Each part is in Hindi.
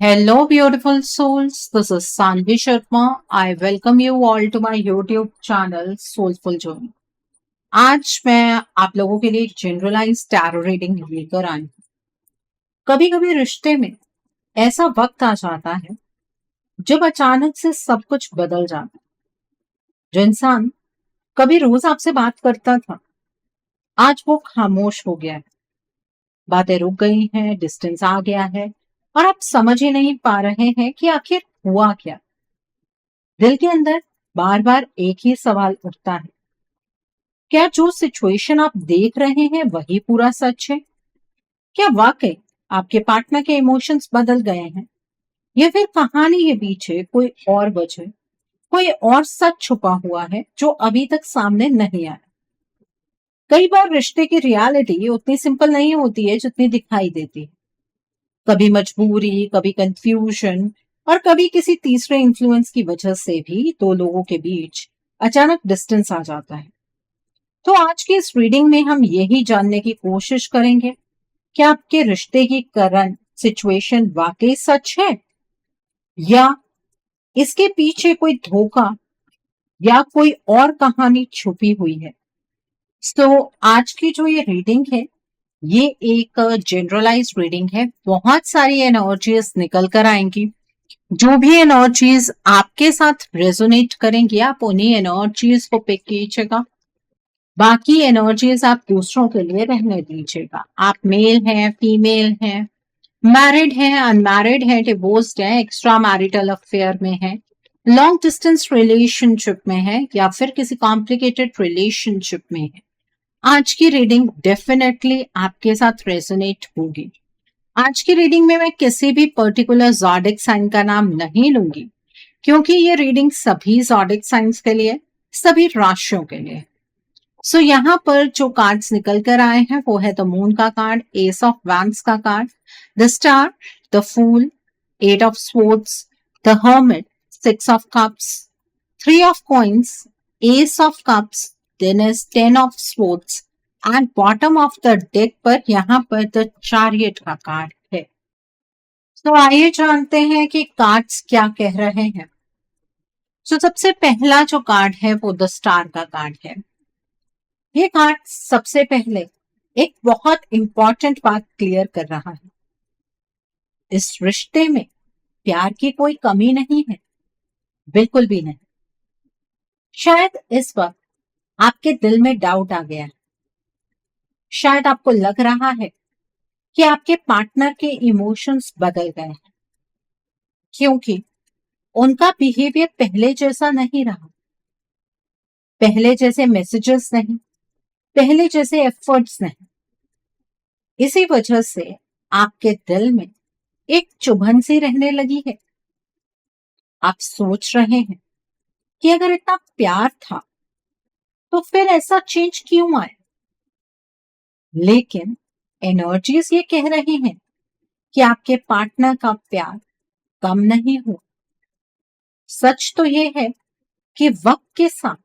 Hello, beautiful souls. This is Sanvi Sharma. I welcome you all to my YouTube channel Soulful Journey. आज मैं आप लोगों के लिए एक जनरलाइज टैरो रीडिंग लेकर आई हूँ। कभी कभी रिश्ते में ऐसा वक्त आ जाता है जब अचानक से सब कुछ बदल जाता है। जो इंसान कभी रोज आपसे बात करता था, आज वो खामोश हो गया है। बातें रुक गई हैं, डिस्टेंस आ गया है और आप समझ ही नहीं पा रहे हैं कि आखिर हुआ क्या। दिल के अंदर बार बार एक ही सवाल उठता है, क्या जो सिचुएशन आप देख रहे हैं वही पूरा सच है? क्या वाकई आपके पार्टनर के इमोशंस बदल गए हैं, या फिर कहानी के पीछे कोई और वजह, कोई और सच छुपा हुआ है जो अभी तक सामने नहीं आया? कई बार रिश्ते की रियलिटी उतनी सिंपल नहीं होती है जितनी दिखाई देती है। कभी मजबूरी, कभी कंफ्यूजन और कभी किसी तीसरे इन्फ्लुएंस की वजह से भी दो लोगों के बीच अचानक डिस्टेंस आ जाता है। तो आज की इस रीडिंग में हम यही जानने की कोशिश करेंगे कि आपके रिश्ते की करंट सिचुएशन वाकई सच है, या इसके पीछे कोई धोखा या कोई और कहानी छुपी हुई है। तो आज की जो ये रीडिंग है, ये एक जनरलाइज रीडिंग है। बहुत सारी एनर्जीज निकल कर आएंगी। जो भी एनर्जीज आपके साथ रेजोनेट करेंगी, आप उन्हीं एनर्जीज को पिक कीजिएगा। बाकी एनर्जीज आप दूसरों के लिए रहने दीजिएगा। आप मेल हैं, फीमेल हैं, मैरिड हैं, अनमैरिड हैं, डिवोर्स्ड हैं, एक्स्ट्रा मैरिटल अफेयर में हैं, लॉन्ग डिस्टेंस रिलेशनशिप में है, या फिर किसी कॉम्प्लिकेटेड रिलेशनशिप में है, आज की रीडिंग डेफिनेटली आपके साथ रेजोनेट होगी। आज की रीडिंग में मैं किसी भी पर्टिकुलर ज़ोडिक साइन का नाम नहीं लूंगी, क्योंकि ये रीडिंग सभी ज़ोडिक साइंस के लिए, सभी राशियों के लिए। सो यहाँ पर जो कार्ड्स निकल कर आए हैं वो है द मून का कार्ड, एस ऑफ वैंड्स का card, the star, the fool, eight of swords, the hermit, six of cups, three of coins, ace of cups, then is ten of swords and bottom of the deck पर यहाँ पर द चैरियट का कार्ड है। तो आइए जानते हैं कि कार्ड्स क्या कह रहे हैं। तो सबसे पहला जो कार्ड है वो द स्टार का कार्ड है। ये कार्ड सबसे पहले एक बहुत इंपॉर्टेंट बात क्लियर कर रहा है। इस रिश्ते में प्यार की कोई कमी नहीं है, बिल्कुल भी नहीं। शायद इस वक्त आपके दिल में डाउट आ गया है। शायद आपको लग रहा है कि आपके पार्टनर के इमोशंस बदल गए हैं, क्योंकि उनका बिहेवियर पहले जैसा नहीं रहा। पहले जैसे मैसेजेस नहीं, पहले जैसे एफर्ट्स नहीं। इसी वजह से आपके दिल में एक चुभन सी रहने लगी है। आप सोच रहे हैं कि अगर इतना प्यार था तो फिर ऐसा चेंज क्यों आया। लेकिन एनर्जीज ये कह रही हैं कि आपके पार्टनर का प्यार कम नहीं हुआ। सच तो ये है कि वक्त के साथ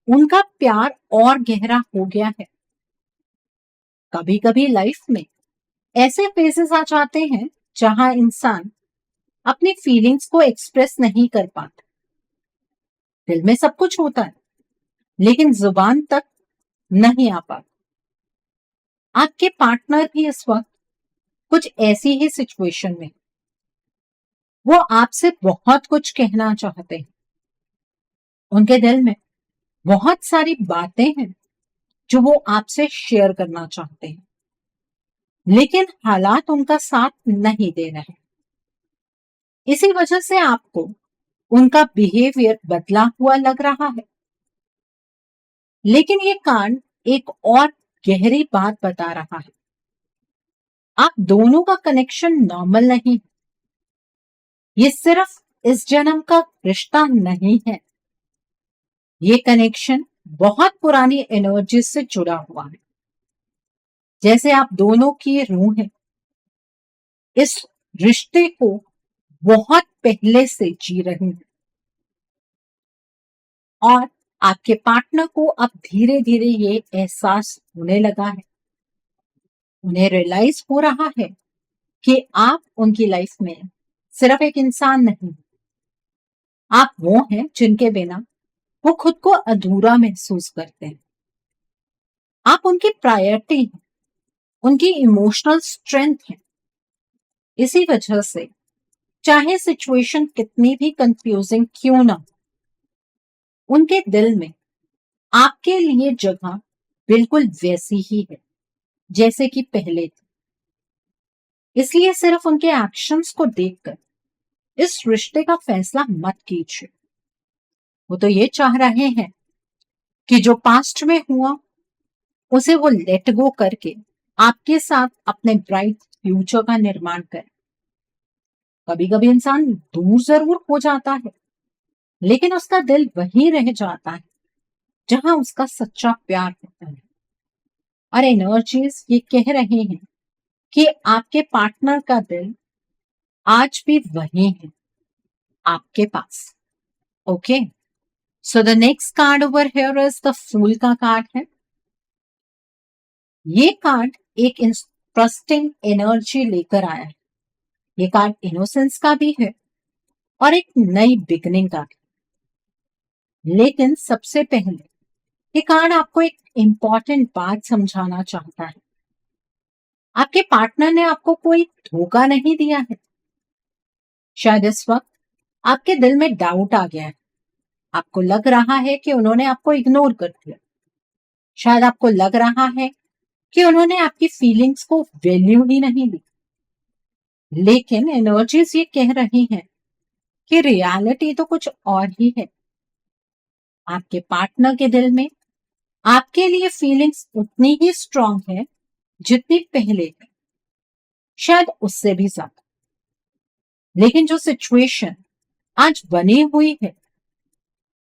उनका प्यार और गहरा हो गया है। कभी कभी लाइफ में ऐसे फेजेस आ जाते हैं जहां इंसान अपनी फीलिंग्स को एक्सप्रेस नहीं कर पाता। दिल में सब कुछ होता है, लेकिन जुबान तक नहीं आ पाता। आपके पार्टनर भी इस वक्त कुछ ऐसी ही सिचुएशन में, वो आपसे बहुत कुछ कहना चाहते हैं। उनके दिल में बहुत सारी बातें हैं जो वो आपसे शेयर करना चाहते हैं, लेकिन हालात उनका साथ नहीं दे रहे। इसी वजह से आपको उनका बिहेवियर बदला हुआ लग रहा है। लेकिन ये कार्ड एक और गहरी बात बता रहा है। आप दोनों का कनेक्शन नॉर्मल नहीं। ये सिर्फ इस जन्म का रिश्ता नहीं है। ये कनेक्शन बहुत पुरानी एनर्जी से जुड़ा हुआ है। जैसे आप दोनों की रूह है, इस रिश्ते को बहुत पहले से जी रही है, और आपके पार्टनर को अब धीरे धीरे ये एहसास होने लगा है। उन्हें रियलाइज हो रहा है कि आप उनकी लाइफ में सिर्फ एक इंसान नहीं, आप वो हैं जिनके बिना वो खुद को अधूरा महसूस करते हैं। आप उनकी प्रायोरिटी हैं, उनकी इमोशनल स्ट्रेंथ है। इसी वजह से चाहे सिचुएशन कितनी भी कंफ्यूजिंग क्यों ना हो, उनके दिल में आपके लिए जगह बिल्कुल वैसी ही है जैसे कि पहले थी। इसलिए सिर्फ उनके एक्शंस को देखकर इस रिश्ते का फैसला मत कीजिए। वो तो ये चाह रहे हैं कि जो पास्ट में हुआ उसे वो लेट गो करके आपके साथ अपने ब्राइट फ्यूचर का निर्माण करें। कभी कभी इंसान दूर जरूर हो जाता है, लेकिन उसका दिल वहीं रह जाता है जहां उसका सच्चा प्यार होता है। और एनर्जीज ये कह रहे हैं कि आपके पार्टनर का दिल आज भी वही है, आपके पास। Okay, so the next card over here is the फूल का कार्ड है। ये कार्ड एक इंटरेस्टिंग एनर्जी लेकर आया है। ये कार्ड इनोसेंस का भी है और एक नई बिगनिंग का भी। लेकिन सबसे पहले ये कार्ड आपको एक इंपॉर्टेंट बात समझाना चाहता है। आपके पार्टनर ने आपको कोई धोखा नहीं दिया है। शायद इस वक्त आपके दिल में डाउट आ गया है। आपको लग रहा है कि उन्होंने आपको इग्नोर कर दिया। शायद आपको लग रहा है कि उन्होंने आपकी फीलिंग्स को वैल्यू ही नहीं दी। लेकिन एनर्जीज ये कह रही हैं कि रियलिटी तो कुछ और ही है। आपके पार्टनर के दिल में आपके लिए फीलिंग्स उतनी ही स्ट्रांग है जितनी पहले थी, शायद उससे भी ज्यादा। लेकिन जो सिचुएशन आज बनी हुई है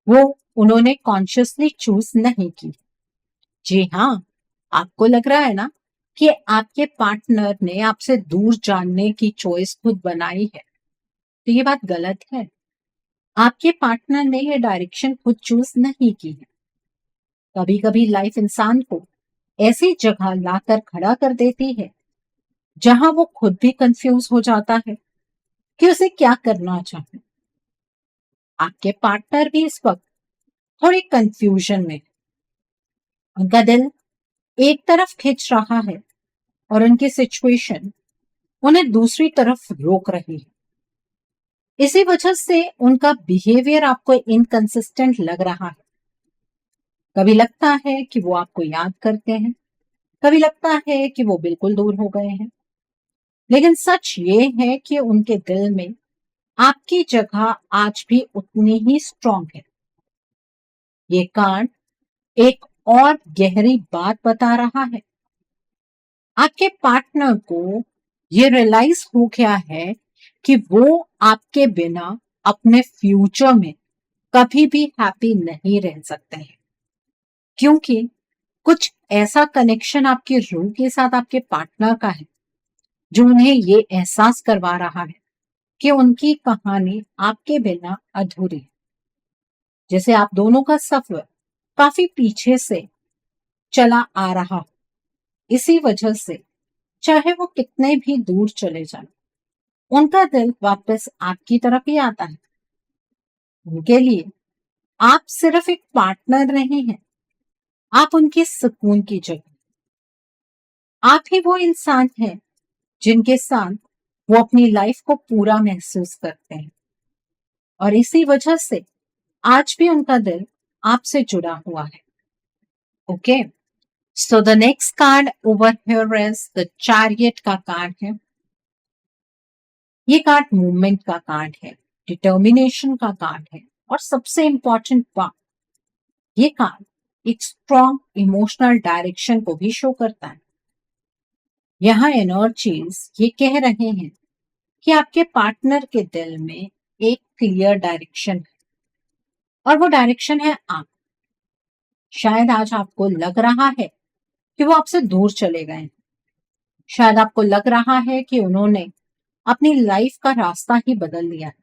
वो उन्होंने कॉन्शियसली चूज नहीं की। जी हाँ, आपको लग रहा है ना कि आपके पार्टनर ने आपसे दूर जानने की चॉइस खुद बनाई है, तो ये बात गलत है। आपके पार्टनर ने ये डायरेक्शन खुद चूज नहीं की है। कभी कभी लाइफ इंसान को ऐसी जगह लाकर खड़ा कर देती है जहां वो खुद भी कंफ्यूज हो जाता है कि उसे क्या करना चाहिए। आपके पार्टनर भी इस वक्त थोड़ी कंफ्यूजन में है। उनका दिल एक तरफ खिंच रहा है और उनकी सिचुएशन उन्हें दूसरी तरफ रोक रही है। इसी वजह से उनका बिहेवियर आपको इनकंसिस्टेंट लग रहा है। कभी लगता है कि वो आपको याद करते हैं, कभी लगता है कि वो बिल्कुल दूर हो गए हैं। लेकिन सच ये है कि उनके दिल में आपकी जगह आज भी उतनी ही स्ट्रांग है। ये कार्ड एक और गहरी बात बता रहा है। आपके पार्टनर को ये रियलाइज हो गया है कि वो आपके बिना अपने फ्यूचर में कभी भी हैप्पी नहीं रह सकते हैं, क्योंकि कुछ ऐसा कनेक्शन आपकी रूह के साथ आपके पार्टनर का है जो उन्हें ये एहसास करवा रहा है कि उनकी कहानी आपके बिना अधूरी है। जैसे आप दोनों का सफर काफी पीछे से चला आ रहा हो। इसी वजह से चाहे वो कितने भी दूर चले जाएं, उनका दिल वापस आपकी तरफ ही आता है। उनके लिए आप सिर्फ एक पार्टनर नहीं हैं, आप उनके सुकून की जगह। आप ही वो इंसान हैं जिनके साथ वो अपनी लाइफ को पूरा महसूस करते हैं, और इसी वजह से आज भी उनका दिल आपसे जुड़ा हुआ है। Okay, so the next card over here is the chariot का कार्ड है। ये कार्ड मूवमेंट का कार्ड है, डिटर्मिनेशन का कार्ड है, और सबसे इंपॉर्टेंट बात, ये कार्ड एक स्ट्रॉन्ग इमोशनल डायरेक्शन को भी शो करता है। यहाँ एनर्जीज ये कह रहे हैं कि आपके पार्टनर के दिल में एक क्लियर डायरेक्शन है, और वो डायरेक्शन है आप। शायद आज आपको लग रहा है कि वो आपसे दूर चले गए हैं। शायद आपको लग रहा है कि उन्होंने अपनी लाइफ का रास्ता ही बदल दिया है।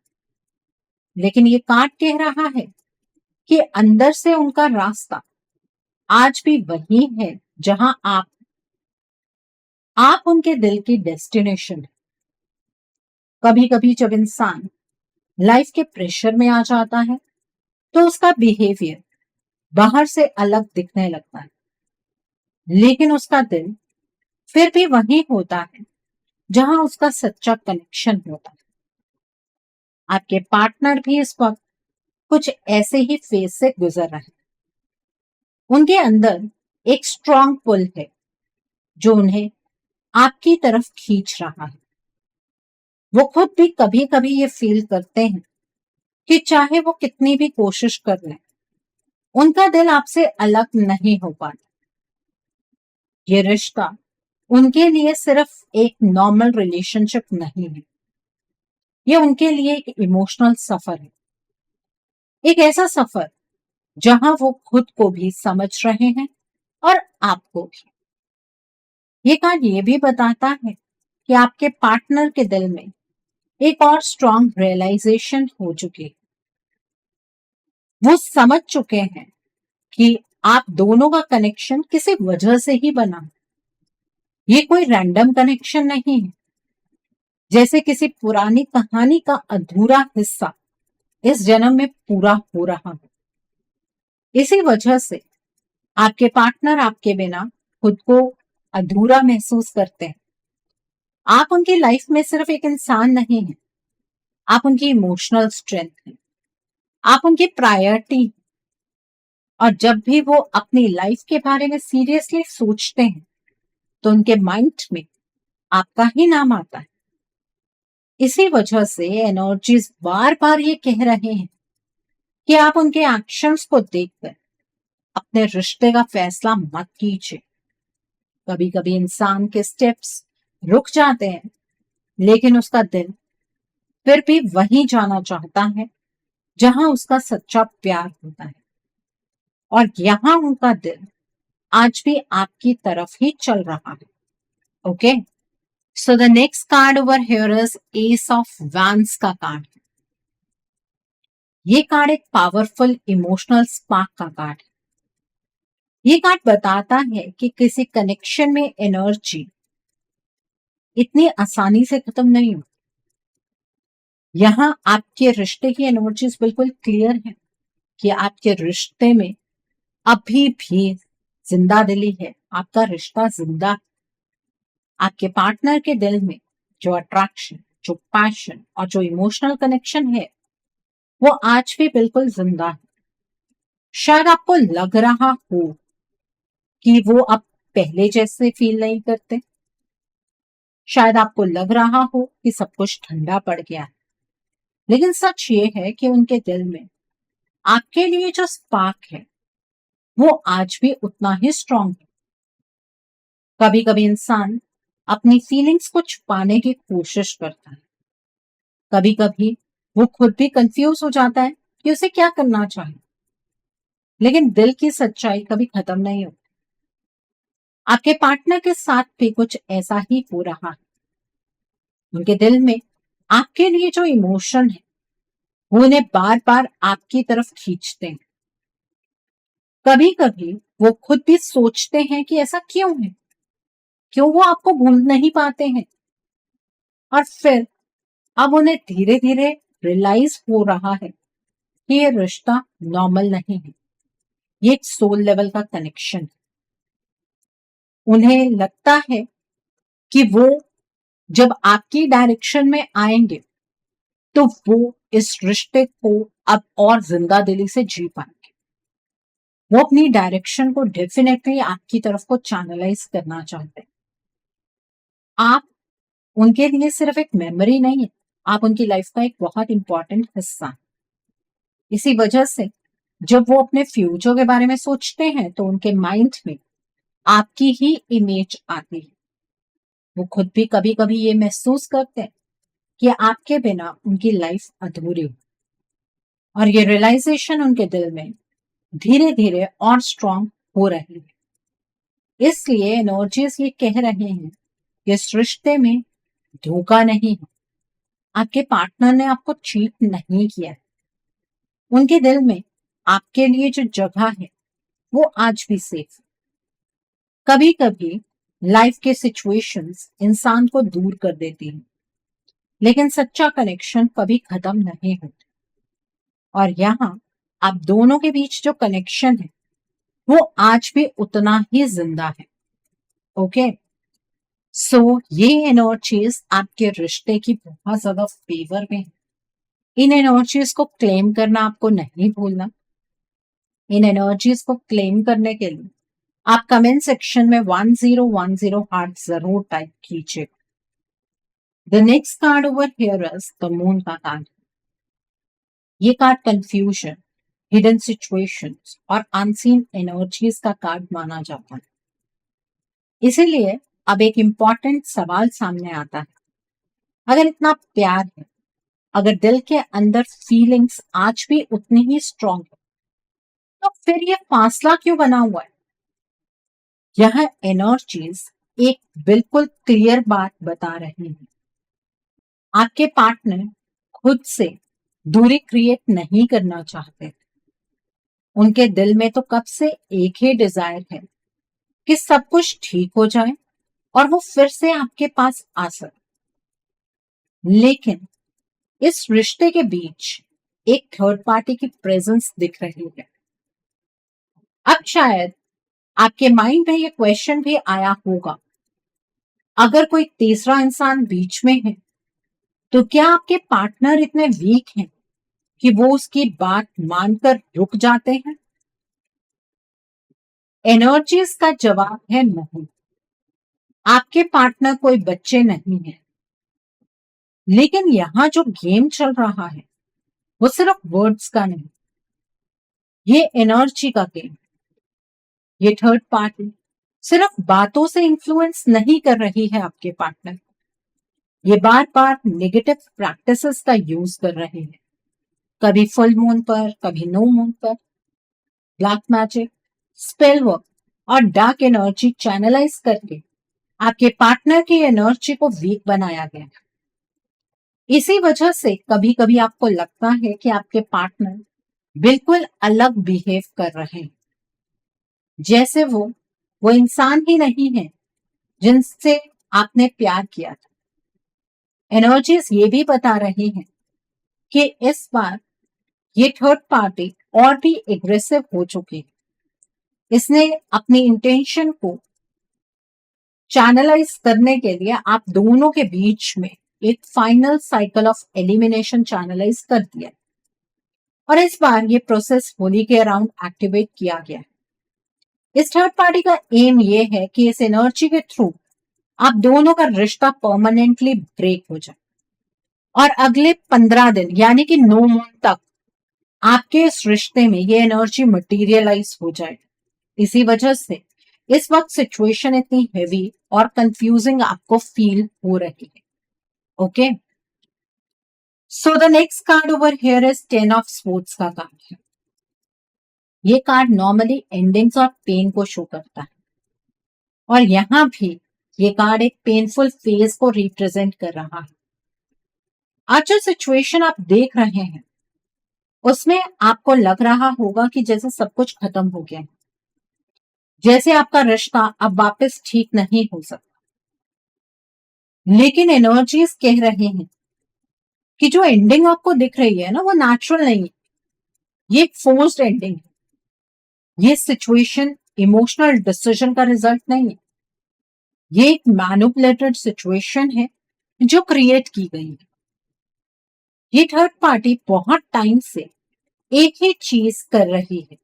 लेकिन ये कार्ड कह रहा है कि अंदर से उनका रास्ता आज भी वही है जहां आप उनके दिल की डेस्टिनेशन है। कभी कभी जब इंसान लाइफ के प्रेशर में आ जाता है तो उसका बिहेवियर बाहर से अलग दिखने लगता है, लेकिन उसका दिल फिर भी वही होता है जहां उसका सच्चा कनेक्शन होता है। आपके पार्टनर भी इस वक्त कुछ ऐसे ही फेज से गुजर रहे हैं। उनके अंदर एक स्ट्रॉन्ग पुल है जो उन्हें आपकी तरफ खींच रहा है। वो खुद भी कभी कभी ये फील करते हैं कि चाहे वो कितनी भी कोशिश कर लें, उनका दिल आपसे अलग नहीं हो पाता। ये रिश्ता उनके लिए सिर्फ एक नॉर्मल रिलेशनशिप नहीं है, ये उनके लिए एक इमोशनल सफर है। एक ऐसा सफर जहां वो खुद को भी समझ रहे हैं और आपको भी। ये कार्ड ये भी बताता है कि आपके पार्टनर के दिल में एक और स्ट्रॉन्ग रियलाइजेशन हो चुकी है। वो समझ चुके हैं कि आप दोनों का कनेक्शन किसी वजह से ही बना। ये कोई रैंडम कनेक्शन नहीं है, जैसे किसी पुरानी कहानी का अधूरा हिस्सा इस जन्म में पूरा हो रहा हो। इसी वजह से आपके पार्टनर आपके बिना खुद को अधूरा महसूस करते हैं। आप उनकी लाइफ में सिर्फ एक इंसान नहीं है, आप उनकी इमोशनल स्ट्रेंथ हैं, आप उनकी प्रायोरिटी। और जब भी वो अपनी लाइफ के बारे में सीरियसली सोचते हैं तो उनके माइंड में आपका ही नाम आता है। इसी वजह से एनर्जीज बार बार ये कह रहे हैं कि आप उनके एक्शंस को देखकर अपने रिश्ते का फैसला मत कीजिए। कभी कभी इंसान के स्टेप्स रुक जाते हैं, लेकिन उसका दिल फिर भी वहीं जाना चाहता है जहां उसका सच्चा प्यार होता है। और यहाँ उनका दिल आज भी आपकी तरफ ही चल रहा है। Okay, so the next card over here is S of vents का कार्ड। ये कार्ड एक पावरफुल इमोशनल स्पार्क का कार्ड है। ये कार्ड बताता है कि किसी कनेक्शन में एनर्जी इतनी आसानी से खत्म नहीं होती। यहाँ आपके रिश्ते की एनर्जीज बिल्कुल क्लियर है कि आपके रिश्ते में अभी भी जिंदा दिली है, आपका रिश्ता जिंदा है। आपके पार्टनर के दिल में जो अट्रैक्शन, जो पैशन और जो इमोशनल कनेक्शन है वो आज भी बिल्कुल जिंदा है। शायद आपको लग रहा हो कि वो अब पहले जैसे फील नहीं करते, शायद आपको लग रहा हो कि सब कुछ ठंडा पड़ गया है, लेकिन सच ये है कि उनके दिल में आपके लिए जो स्पार्क है वो आज भी उतना ही स्ट्रांग है। कभी कभी इंसान अपनी फीलिंग्स को छुपाने की कोशिश करता है, कभी कभी वो खुद भी कंफ्यूज हो जाता है कि उसे क्या करना चाहिए, लेकिन दिल की सच्चाई कभी खत्म नहीं होती। आपके पार्टनर के साथ भी कुछ ऐसा ही हो रहा है। उनके दिल में आपके लिए जो इमोशन है वो उन्हें बार बार आपकी तरफ खींचते हैं। कभी कभी वो खुद भी सोचते हैं कि ऐसा क्यों है, क्यों वो आपको भूल नहीं पाते हैं। और फिर अब उन्हें धीरे धीरे रियलाइज हो रहा है कि ये रिश्ता नॉर्मल नहीं है, ये एक सोल लेवल का कनेक्शन है। उन्हें लगता है कि वो जब आपकी डायरेक्शन में आएंगे तो वो इस रिश्ते को अब और जिंदा दिली से जी पाएंगे। वो अपनी डायरेक्शन को डेफिनेटली आपकी तरफ को चैनलाइज करना चाहते हैं। आप उनके लिए सिर्फ एक मेमोरी नहीं है, आप उनकी लाइफ का एक बहुत इंपॉर्टेंट हिस्सा है। इसी वजह से जब वो अपने फ्यूचर के बारे में सोचते हैं तो उनके माइंड में आपकी ही इमेज आती है। वो खुद भी कभी कभी ये महसूस करते हैं कि आपके बिना उनकी लाइफ अधूरी है। और ये रियलाइजेशन उनके दिल में धीरे धीरे और स्ट्रांग हो रही है। इसलिए एनर्जीज ये कह रहे हैं कि इस रिश्ते में धोखा नहीं है, आपके पार्टनर ने आपको चीट नहीं किया है। उनके दिल में आपके लिए जो जगह है वो आज भी सेफ है। कभी कभी लाइफ के सिचुएशंस इंसान को दूर कर देती हैं, लेकिन सच्चा कनेक्शन कभी खत्म नहीं होता। और यहाँ आप दोनों के बीच जो कनेक्शन है वो आज भी उतना ही जिंदा है। ओके, सो ये एनर्जीज आपके रिश्ते की बहुत ज्यादा फेवर में है। इन एनर्जीज को क्लेम करना आपको नहीं भूलना। इन एनर्जीज को क्लेम करने के लिए आप कमेंट सेक्शन में 1010 हार्ट जरूर टाइप कीजिए। The next card over here is the moon का कार्ड। ये कार्ड कंफ्यूजन, हिडन सिचुएशंस और अनसीन एनर्जीज का कार्ड माना जाता है। इसीलिए अब एक इम्पॉर्टेंट सवाल सामने आता है, अगर इतना प्यार है, अगर दिल के अंदर फीलिंग्स आज भी उतनी ही स्ट्रॉन्ग है, तो फिर ये फासला क्यों बना हुआ है? यह एनर्जीज एक बिल्कुल क्लियर बात बता रही है। आपके पार्टनर खुद से दूरी क्रिएट नहीं करना चाहते। उनके दिल में तो कब से एक ही डिजायर है कि सब कुछ ठीक हो जाए और वो फिर से आपके पास आ सके। लेकिन इस रिश्ते के बीच एक थर्ड पार्टी की प्रेजेंस दिख रही है। अब शायद आपके माइंड में ये क्वेश्चन भी आया होगा, अगर कोई तीसरा इंसान बीच में है तो क्या आपके पार्टनर इतने वीक हैं कि वो उसकी बात मानकर रुक जाते हैं? एनर्जीज का जवाब है नहीं। आपके पार्टनर कोई बच्चे नहीं है, लेकिन यहां जो गेम चल रहा है वो सिर्फ वर्ड्स का नहीं, ये एनर्जी का गेम। ये थर्ड पार्टी सिर्फ बातों से इन्फ्लुएंस नहीं कर रही है आपके पार्टनर, ये बार बार नेगेटिव प्रैक्टिसेस का यूज कर रहे हैं। कभी फुल मून पर, कभी नो मून पर ब्लैक मैजिक, स्पेल वर्क और डार्क एनर्जी चैनलाइज करके आपके पार्टनर की एनर्जी को वीक बनाया गया। इसी वजह से कभी कभी आपको लगता है कि आपके पार्टनर बिल्कुल अलग बिहेव कर रहे हैं, जैसे वो इंसान ही नहीं है जिनसे आपने प्यार किया था। एनर्जीज ये भी बता रही हैं कि इस बार ये थर्ड पार्टी और भी एग्रेसिव हो चुकी है। इसने अपनी इंटेंशन को चैनलाइज करने के लिए आप दोनों के बीच में एक final cycle of elimination channelise कर दिया और इस बार ये प्रोसेस होली के अराउंड एक्टिवेट किया गया है। इस थर्ड पार्टी का एम ये है कि इस एनर्जी के थ्रू आप दोनों का रिश्ता परमानेंटली ब्रेक हो जाए और अगले 15 दिन यानी कि 9 मून तक आपके इस रिश्ते में ये एनर्जी मटीरियलाइज हो जाए। इसी वजह से इस वक्त सिचुएशन इतनी हेवी और कंफ्यूजिंग आपको फील हो रही है। Okay, so the next card over here is 10 of swords का कार्ड है। ये कार्ड नॉर्मली एंडिंग्स और पेन को शो करता है और यहां भी ये कार्ड एक पेनफुल फेज को रिप्रेजेंट कर रहा है। आज जो सिचुएशन आप देख रहे हैं उसमें आपको लग रहा होगा कि जैसे सब कुछ खत्म हो गया है, जैसे आपका रिश्ता अब वापस ठीक नहीं हो सकता। लेकिन एनर्जीज कह रहे हैं कि जो एंडिंग आपको दिख रही है ना वो नेचुरल नहीं है, ये एक फोर्स्ड एंडिंग है। ये सिचुएशन इमोशनल डिसीजन का रिजल्ट नहीं है, ये एक मैनिपुलेटेड सिचुएशन है जो क्रिएट की गई है। ये थर्ड पार्टी बहुत टाइम से एक ही चीज कर रही है,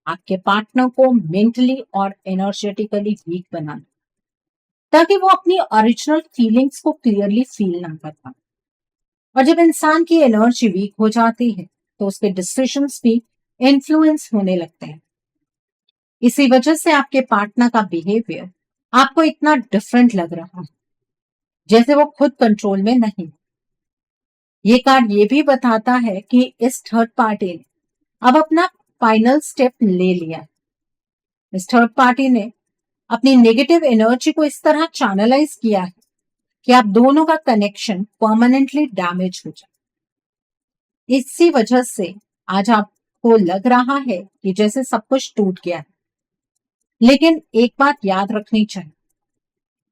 आपके पार्टनर को मेंटली और एनर्जेटिकली वीक बनाना, ताकि वो अपनी ओरिजिनल फीलिंग्स को क्लियरली फील ना कर पाए। और जब इंसान की एनर्जी वीक हो जाती है तो उसके डिसीजंस भी इन्फ्लुएंस होने लगते हैं। इसी वजह से आपके पार्टनर का बिहेवियर आपको इतना डिफरेंट लग रहा है, जैसे वो खुद कंट्रोल में नहीं। ये कार्ड ये भी बताता है कि इस थर्ड पार्टी ने अब अपना फाइनल स्टेप ले लिया है। इस थर्ड पार्टी ने अपनी नेगेटिव एनर्जी को इस तरह चैनलाइज किया है कि आप दोनों का कनेक्शन परमानेंटली डैमेज हो जाए। इसी वजह से आज आपको लग रहा है कि जैसे सब कुछ टूट गया है। लेकिन एक बात याद रखनी चाहिए,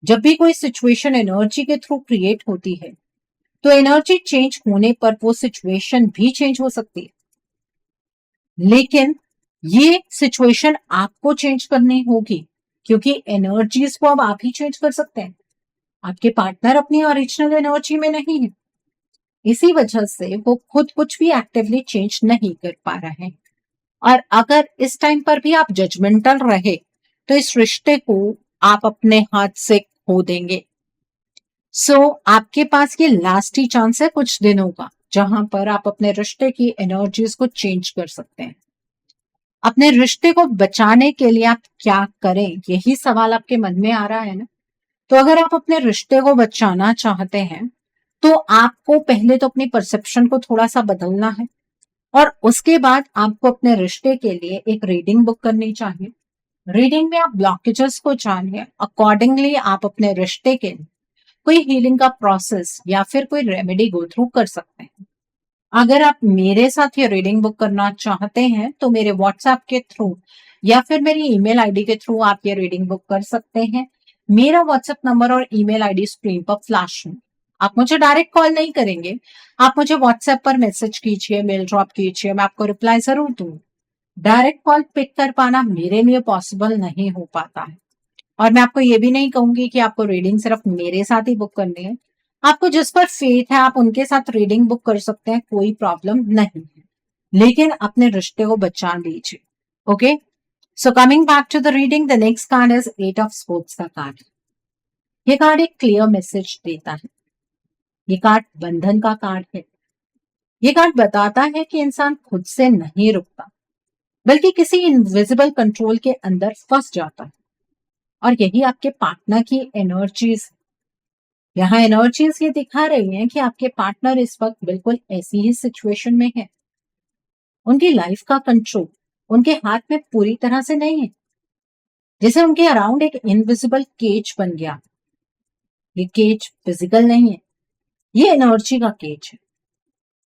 जब भी कोई सिचुएशन एनर्जी के थ्रू क्रिएट होती है तो एनर्जी चेंज होने पर वो सिचुएशन भी चेंज हो सकती है, लेकिन ये सिचुएशन आपको चेंज करनी होगी, क्योंकि एनर्जीज को अब आप ही चेंज कर सकते हैं। आपके पार्टनर अपनी ओरिजिनल एनर्जी में नहीं है, इसी वजह से वो खुद कुछ भी एक्टिवली चेंज नहीं कर पा रहे हैं। और अगर इस टाइम पर भी आप जजमेंटल रहे तो इस रिश्ते को आप अपने हाथ से खो देंगे। आपके पास ये लास्ट ही चांस है कुछ दिनों का, जहां पर आप अपने रिश्ते की एनर्जीज को चेंज कर सकते हैं। अपने रिश्ते को बचाने के लिए आप क्या करें, यही सवाल आपके मन में आ रहा है ना। तो अगर आप अपने रिश्ते को बचाना चाहते हैं तो आपको पहले तो अपनी परसेप्शन को थोड़ा सा बदलना है, और उसके बाद आपको अपने रिश्ते के लिए एक रीडिंग बुक करनी चाहिए। रीडिंग में आप ब्लॉकेजेस को जानिए, अकॉर्डिंगली आप अपने रिश्ते के लिए कोई हीलिंग का प्रोसेस या फिर कोई रेमेडी गो थ्रू कर सकते हैं। अगर आप मेरे साथ ये रीडिंग बुक करना चाहते हैं तो मेरे व्हाट्सएप के थ्रू या फिर मेरी ईमेल आईडी के थ्रू आप ये रीडिंग बुक कर सकते हैं। मेरा व्हाट्सएप नंबर और ईमेल आईडी स्क्रीन पर फ्लैश है। आप मुझे डायरेक्ट कॉल नहीं करेंगे, आप मुझे व्हाट्सएप पर मैसेज कीजिए, मेल ड्रॉप कीजिए, मैं आपको रिप्लाई जरूर दूंगी। डायरेक्ट कॉल पिक कर पाना मेरे लिए पॉसिबल नहीं हो पाता है, और मैं आपको ये भी नहीं कहूंगी कि आपको रीडिंग सिर्फ मेरे साथ ही बुक करनी है। आपको जिस पर फेथ है आप उनके साथ रीडिंग बुक कर सकते हैं, कोई प्रॉब्लम नहीं है, लेकिन अपने रिश्ते को बचा लीजिए। Okay, so coming back to the reading, the next card is eight of swords का कार्ड। ये कार्ड एक क्लियर मैसेज देता है। ये कार्ड बंधन का कार्ड है। ये कार्ड बताता है कि इंसान खुद से नहीं रुकता, बल्कि किसी इनविजिबल कंट्रोल के अंदर फंस जाता है। और यही आपके पार्टनर की एनर्जीज, यहाँ एनर्जीज ये दिखा रही हैं कि आपके पार्टनर इस वक्त बिल्कुल ऐसी ही सिचुएशन में है। उनकी लाइफ का कंट्रोल उनके हाथ में पूरी तरह से नहीं है, जैसे उनके अराउंड एक इनविजिबल केज बन गया। ये केज फिजिकल नहीं है, ये एनर्जी का केज है।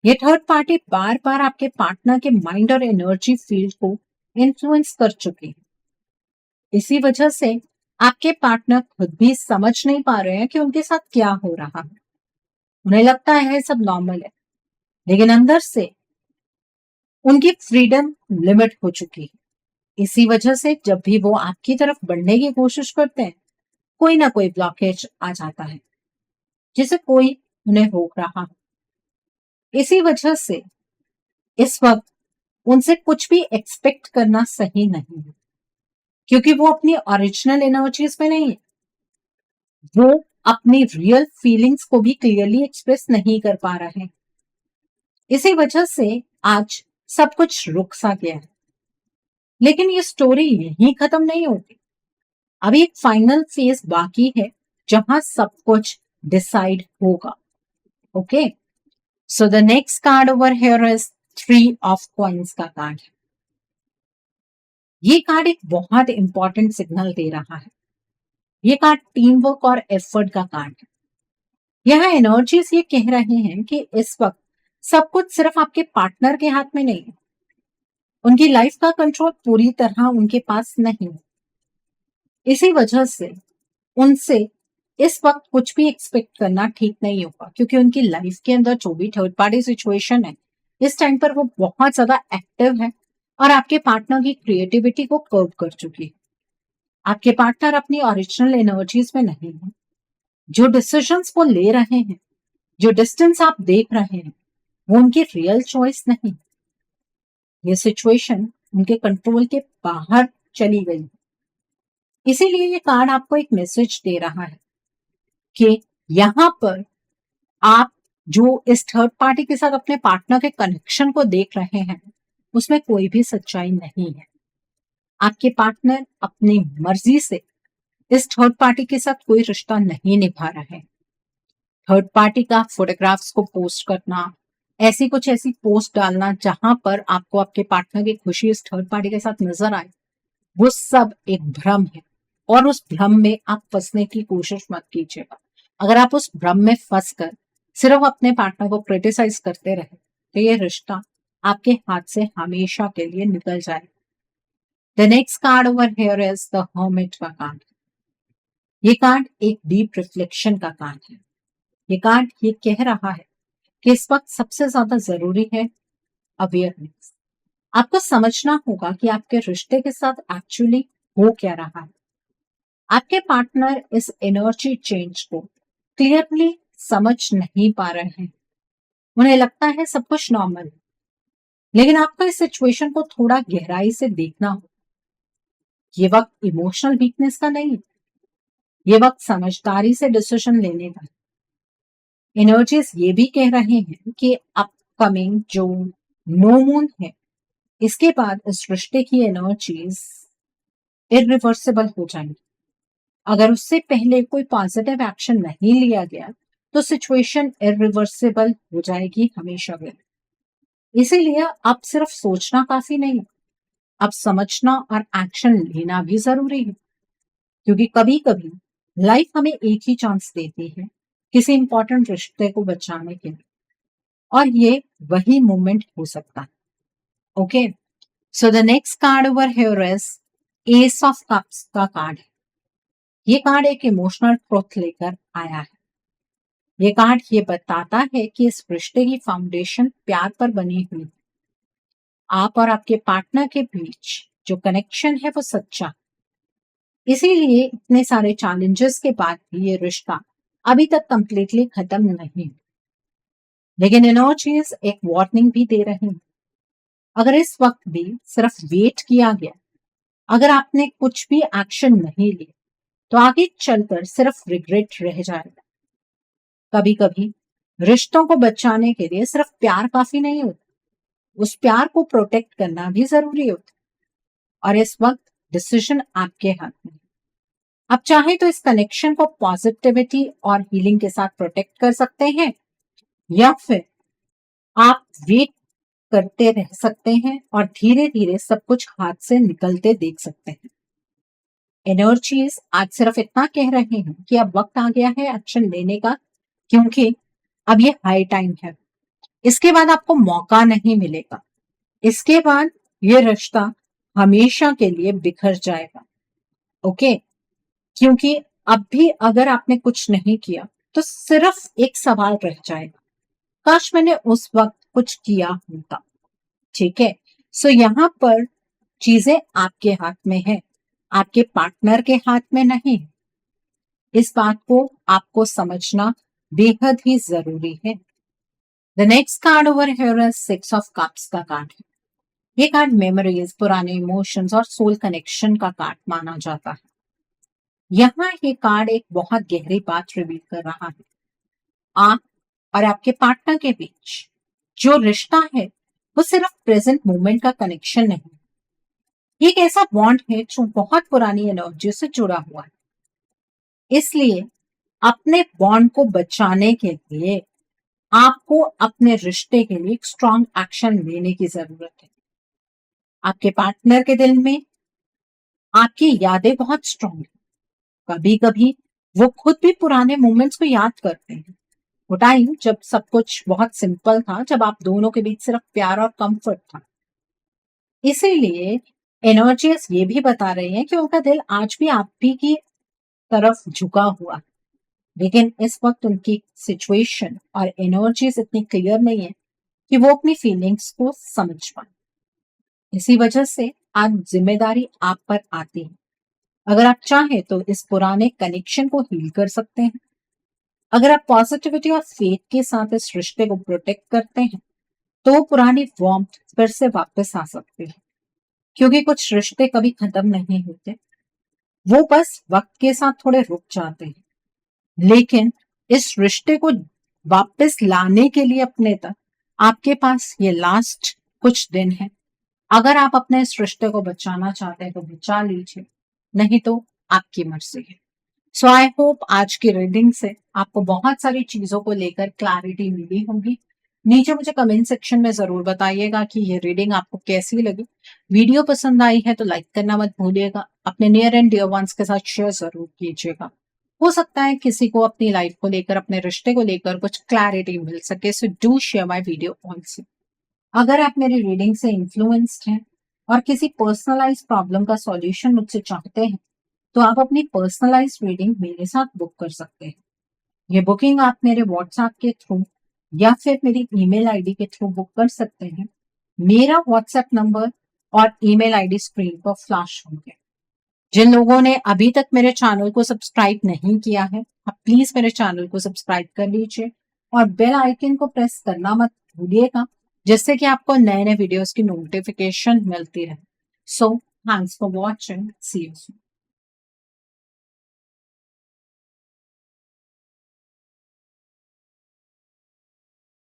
ये थर्ड पार्टी बार बार आपके पार्टनर के माइंड और एनर्जी फील्ड को इन्फ्लुएंस कर चुकी है। इसी वजह से आपके पार्टनर खुद भी समझ नहीं पा रहे हैं कि उनके साथ क्या हो रहा है। उन्हें लगता है सब नॉर्मल है, लेकिन अंदर से उनकी फ्रीडम लिमिट हो चुकी है। इसी वजह से जब भी वो आपकी तरफ बढ़ने की कोशिश करते हैं, कोई ना कोई ब्लॉकेज आ जाता है, जिसे कोई उन्हें रोक रहा है। इसी वजह से इस वक्त उनसे कुछ भी एक्सपेक्ट करना सही नहीं है, क्योंकि वो अपनी ओरिजिनल एनर्जीज में नहीं है। वो अपनी रियल फीलिंग्स को भी क्लियरली एक्सप्रेस नहीं कर पा रहे हैं। इसी वजह से आज सब कुछ रुक सा गया है। लेकिन ये स्टोरी यहीं खत्म नहीं होती। अभी एक फाइनल फेज बाकी है जहां सब कुछ डिसाइड होगा। Okay, so the next card over here is three of coins का कार्ड। ये कार्ड एक बहुत इंपॉर्टेंट सिग्नल दे रहा है। ये कार्ड टीम वर्क और एफर्ट का कार्ड है। यहाँ एनर्जीज ये कह रहे हैं कि इस वक्त सब कुछ सिर्फ आपके पार्टनर के हाथ में नहीं है। उनकी लाइफ का कंट्रोल पूरी तरह उनके पास नहीं है। इसी वजह से उनसे इस वक्त कुछ भी एक्सपेक्ट करना ठीक नहीं होगा, क्योंकि उनकी लाइफ के अंदर जो भी थर्ड पार्टी सिचुएशन है इस टाइम पर वो बहुत ज्यादा एक्टिव है और आपके पार्टनर की क्रिएटिविटी को कर्व कर चुकी है। आपके पार्टनर अपनी ओरिजिनल एनर्जीज में नहीं है। जो डिसीजंस वो ले रहे हैं, जो डिस्टेंस आप देख रहे हैं, वो उनकी रियल चॉइस नहीं। ये सिचुएशन उनके कंट्रोल के बाहर चली गई। इसीलिए ये कार्ड आपको एक मैसेज दे रहा है कि यहाँ पर आप जो इस थर्ड पार्टी के साथ अपने पार्टनर के कनेक्शन को देख रहे हैं उसमें कोई भी सच्चाई नहीं है। आपके पार्टनर अपनी मर्जी से इस थर्ड पार्टी के साथ कोई रिश्ता नहीं निभा रहे। थर्ड पार्टी का फोटोग्राफ्स को पोस्ट करना, ऐसी पोस्ट डालना जहां पर आपको आपके पार्टनर की खुशी इस थर्ड पार्टी के साथ नजर आए, वो सब एक भ्रम है। और उस भ्रम में आप फंसने की कोशिश मत कीजिएगा। अगर आप उस भ्रम में फंस कर सिर्फ अपने पार्टनर को क्रिटिसाइज करते रहे तो ये रिश्ता आपके हाथ से हमेशा के लिए निकल जाए। The next card over here is the hermit का कार्ड। ये कार्ड एक डीप रिफ्लेक्शन का कार्ड है। ये कार्ड ये कह रहा है कि इस वक्त सबसे ज्यादा जरूरी है अवेयरनेस। आपको समझना होगा कि आपके रिश्ते के साथ एक्चुअली हो क्या रहा है। आपके पार्टनर इस एनर्जी चेंज को क्लियरली समझ नहीं पा रहे हैं। उन्हें लगता है सब कुछ नॉर्मल है, लेकिन आपको इस सिचुएशन को थोड़ा गहराई से देखना हो। ये वक्त इमोशनल वीकनेस का नहीं, ये वक्त समझदारी से डिसीजन लेने का। एनर्जीज ये भी कह रहे हैं कि अपकमिंग जो नो मून है, इसके बाद इस रिश्ते की एनर्जीज इरिवर्सिबल हो जाएंगी। अगर उससे पहले कोई पॉजिटिव एक्शन नहीं लिया गया तो सिचुएशन इरिवर्सिबल हो जाएगी हमेशा के लिए। इसीलिए अब सिर्फ सोचना काफी नहीं, अब समझना और एक्शन लेना भी जरूरी है। क्योंकि कभी कभी लाइफ हमें एक ही चांस देती है किसी इंपॉर्टेंट रिश्ते को बचाने के लिए, और ये वही मोमेंट हो सकता है। Okay, so the next card over here is S of cups का कार्ड है। ये कार्ड एक इमोशनल ट्रुथ लेकर आया है। ये कार्ड ये बताता है कि इस रिश्ते की फाउंडेशन प्यार पर बनी हुई है। आप और आपके पार्टनर के बीच जो कनेक्शन है वो सच्चा है। इसीलिए इतने सारे चैलेंजेस के बाद भी ये रिश्ता अभी तक कंप्लीटली खत्म नहीं है। लेकिन एनर्जीज एक वार्निंग भी दे रहे हैं। अगर इस वक्त भी सिर्फ वेट किया गया, अगर आपने कुछ भी एक्शन नहीं लिया, तो आगे चलकर सिर्फ रिग्रेट रह जाएगा। कभी कभी रिश्तों को बचाने के लिए सिर्फ प्यार काफी नहीं होता, उस प्यार को प्रोटेक्ट करना भी जरूरी होता। और इस वक्त डिसीजन आपके हाथ में है। आप चाहे तो इस कनेक्शन को पॉजिटिविटी और हीलिंग के साथ प्रोटेक्ट कर सकते हैं, या फिर आप वेट करते रह सकते हैं और धीरे धीरे सब कुछ हाथ से निकलते देख सकते हैं। एनर्जीज आज सिर्फ इतना कह रहे हैं कि अब वक्त आ गया है एक्शन लेने का, क्योंकि अब ये हाई टाइम है। इसके बाद आपको मौका नहीं मिलेगा। इसके बाद ये रिश्ता हमेशा के लिए बिखर जाएगा। ओके, क्योंकि अब भी अगर आपने कुछ नहीं किया तो सिर्फ एक सवाल रह जाएगा, काश मैंने उस वक्त कुछ किया होता। ठीक है, सो यहाँ पर चीजें आपके हाथ में है, आपके पार्टनर के हाथ में नहीं। इस बात को आपको समझना बेहद ही जरूरी है। The next card over here is six of cups का कार्ड है। ये कार्ड मेमोरीज, पुराने इमोशंस और सोल कनेक्शन का कार्ड माना जाता है। यहाँ ये कार्ड एक बहुत गहरी बात रिवील कर रहा है। आप और आपके पार्टनर के बीच जो रिश्ता है वो सिर्फ प्रेजेंट मोमेंट का कनेक्शन नहीं, ये एक ऐसा बॉन्ड है जो बहुत पुरानी एनर्जी से जुड़ा हुआ है। इसलिए अपने बॉन्ड को बचाने के लिए आपको अपने रिश्ते के लिए एक स्ट्रॉन्ग एक्शन लेने की जरूरत है। आपके पार्टनर के दिल में आपकी यादें बहुत स्ट्रॉन्ग है। कभी कभी वो खुद भी पुराने मोमेंट्स को याद करते हैं। वो टाइम जब सब कुछ बहुत सिंपल था, जब आप दोनों के बीच सिर्फ प्यार और कंफर्ट था। इसीलिए एनर्जीज ये भी बता रही हैं कि उनका दिल आज भी आप भी की तरफ झुका हुआ है। लेकिन इस वक्त उनकी सिचुएशन और एनर्जीज इतनी क्लियर नहीं है कि वो अपनी फीलिंग्स को समझ पाए। इसी वजह से आज जिम्मेदारी आप पर आती है। अगर आप चाहें तो इस पुराने कनेक्शन को हील कर सकते हैं। अगर आप पॉजिटिविटी और फेथ के साथ इस रिश्ते को प्रोटेक्ट करते हैं तो वो पुरानी वार्मथ फिर से वापस आ सकती है। क्योंकि कुछ रिश्ते कभी खत्म नहीं होते, वो बस वक्त के साथ थोड़े रुक जाते हैं। लेकिन इस रिश्ते को वापस लाने के लिए अपने तक आपके पास ये लास्ट कुछ दिन है। अगर आप अपने इस रिश्ते को बचाना चाहते हैं तो बचा लीजिए, नहीं तो आपकी मर्जी है। सो आई होप आज की रीडिंग से आपको बहुत सारी चीजों को लेकर क्लैरिटी मिली होगी। नीचे मुझे कमेंट सेक्शन में जरूर बताइएगा कि ये रीडिंग आपको कैसी लगी। वीडियो पसंद आई है तो लाइक करना मत भूलिएगा। अपने नियर एंड डियर वंस के साथ शेयर जरूर कीजिएगा। हो सकता है किसी को अपनी लाइफ को लेकर, अपने रिश्ते को लेकर कुछ क्लैरिटी मिल सके। So do share my video also. अगर आप मेरी रीडिंग से इन्फ्लुएंस्ड हैं और किसी पर्सनलाइज प्रॉब्लम का सॉल्यूशन मुझसे चाहते हैं तो आप अपनी पर्सनलाइज रीडिंग मेरे साथ बुक कर सकते हैं। ये बुकिंग आप मेरे व्हाट्सएप के थ्रू या फिर मेरी ईमेल आईडी के थ्रू बुक कर सकते हैं। मेरा व्हाट्सएप नंबर और ईमेल आईडी स्क्रीन पर फ्लैश होंगे। जिन लोगों ने अभी तक मेरे चैनल को सब्सक्राइब नहीं किया है, आप प्लीज मेरे चैनल को सब्सक्राइब कर लीजिए और बेल आइकन को प्रेस करना मत भूलिएगा, जिससे कि आपको नए नए वीडियोस की नोटिफिकेशन मिलती रहे। So thanks for watching, see you soon.